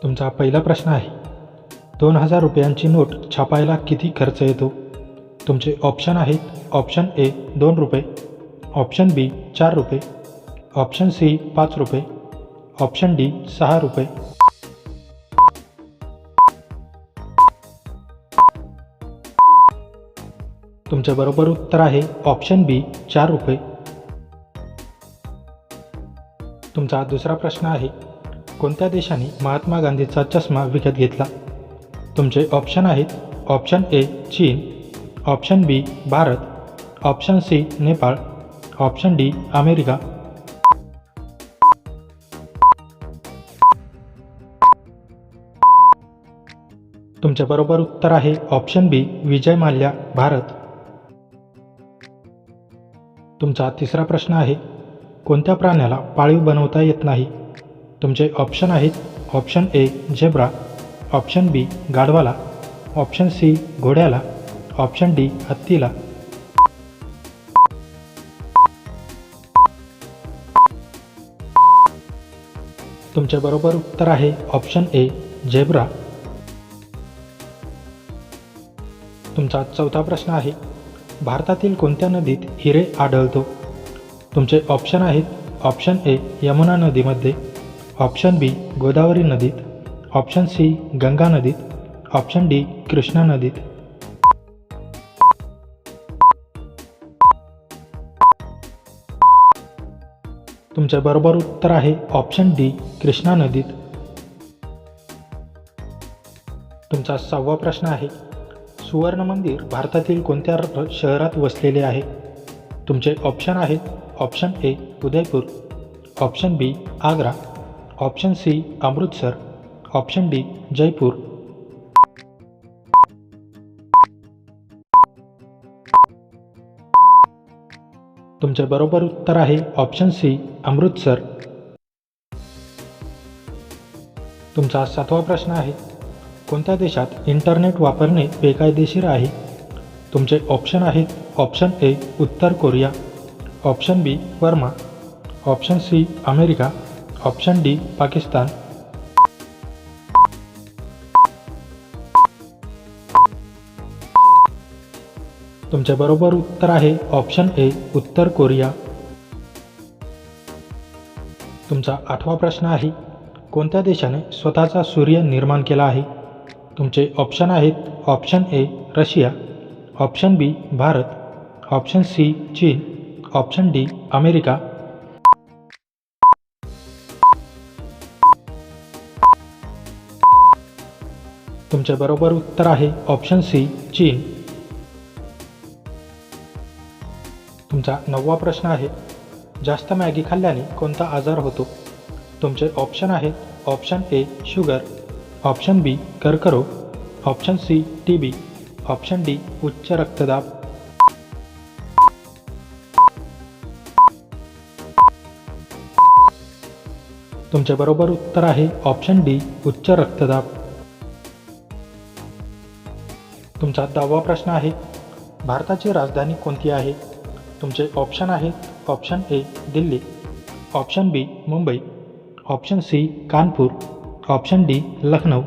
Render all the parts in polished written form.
तुमचा पहिला प्रश्न आहे, 2000 रुपयांची नोट छापायला किती खर्च येतो? तुमचे ऑप्शन आहेत, ऑप्शन ए 2 रुपये, ऑप्शन बी 4 रुपये, ऑप्शन सी 5 रुपये, ऑप्शन डी 6 रुपये. तुमचे बरोबर उत्तर आहे ऑप्शन बी 4 रुपये. तुमचा दुसरा प्रश्न आहे, कोणत्या देशाने महात्मा गांधीचा चष्मा विकत घेतला? तुमचे ऑप्शन आहेत, ऑप्शन ए चीन, option B Bharat, option C Nepal, option D America. तुमचे बरोबर उत्तर आहे ऑप्शन बी विजय माल्या, भारत. तुमचा तिसरा प्रश्न आहे, कोणत्या प्राण्याला पाळीव बनवता येत नाही? तुमचे ऑप्शन आहेत, ऑप्शन ए झेब्रा, ऑप्शन बी गाढवाला, ऑप्शन सी घोड्याला, ऑप्शन डी हत्तीला. तुमचे बरोबर उत्तर आहे ऑप्शन ए झेब्रा. तुमचा चौथा प्रश्न आहे, भारतातील कोणत्या नदीत हिरे आढळतो? तुमचे ऑप्शन आहेत, ऑप्शन ए यमुना नदीमध्ये, ऑप्शन बी गोदावरी नदीत, ऑप्शन सी गंगा नदीत, ऑप्शन डी कृष्णा नदीत. तुमचे बरोबर उत्तर आहे ऑप्शन डी कृष्णा नदीत. तुमचा सहावा प्रश्न आहे, सुवर्ण मंदिर भारतातील कोणत्या शहरात वसलेले आहे? तुमचे ऑप्शन आहेत, option A Udaipur, option B Agra, option C Amritsar, option D Jaipur. तुमचे बरोबर उत्तर आहे ऑप्शन सी अमृतसर. तुमचा सातवा प्रश्न आहे, कोणत्या देशात इंटरनेट वापरणे बेकायदेशीर आहे? तुमचे ऑप्शन आहेत, ऑप्शन ए उत्तर Korea, option B Burma, option C America, option D Pakistan. तुमचे बरोबर उत्तर आहे ऑप्शन ए उत्तर कोरिया. तुमचा आठवा प्रश्न आहे, कोणत्या देशाने स्वतःचा सूर्य निर्माण केला आहे? तुमचे ऑप्शन आहेत, option A Russia, option B Bharat, option C चीन, ऑप्शन डी अमेरिका. तुमचे बरोबर उत्तर आहे ऑप्शन सी चीन. तुमचा नववा प्रश्न आहे, जास्त मॅगी खाल्ल्याने कोणता आजार होतो? तुमचे ऑप्शन आहेत, option A sugar, option B कर्करोग, option C TB, option D उच्च रक्तदाब. तुमचे बरोबर उत्तर आहे ऑप्शन डी उच्च रक्तदाब. तुमचा 10वा प्रश्न आहे, भारताची राजधानी कोणती आहे? तुमचे ऑप्शन आहेत, option A Delhi, option B Mumbai, option C Kanpur, option D Lucknow.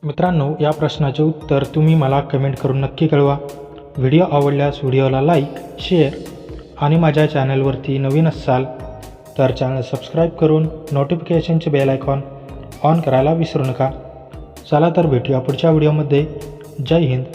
मित्रांनो, या प्रश्नाचे उत्तर तुम्ही मला कमेंट करून नक्की कळवा. व्हिडिओ आवडल्यास व्हिडिओला लाईक, शेअर आणि माझ्या चॅनलवरती नवीन असाल तर चॅनल सबस्क्राईब करून नोटिफिकेशनचे बेल आयकॉन ऑन करायला विसरू नका. चला तर भेटूया पुढच्या व्हिडिओमध्ये. जय हिंद.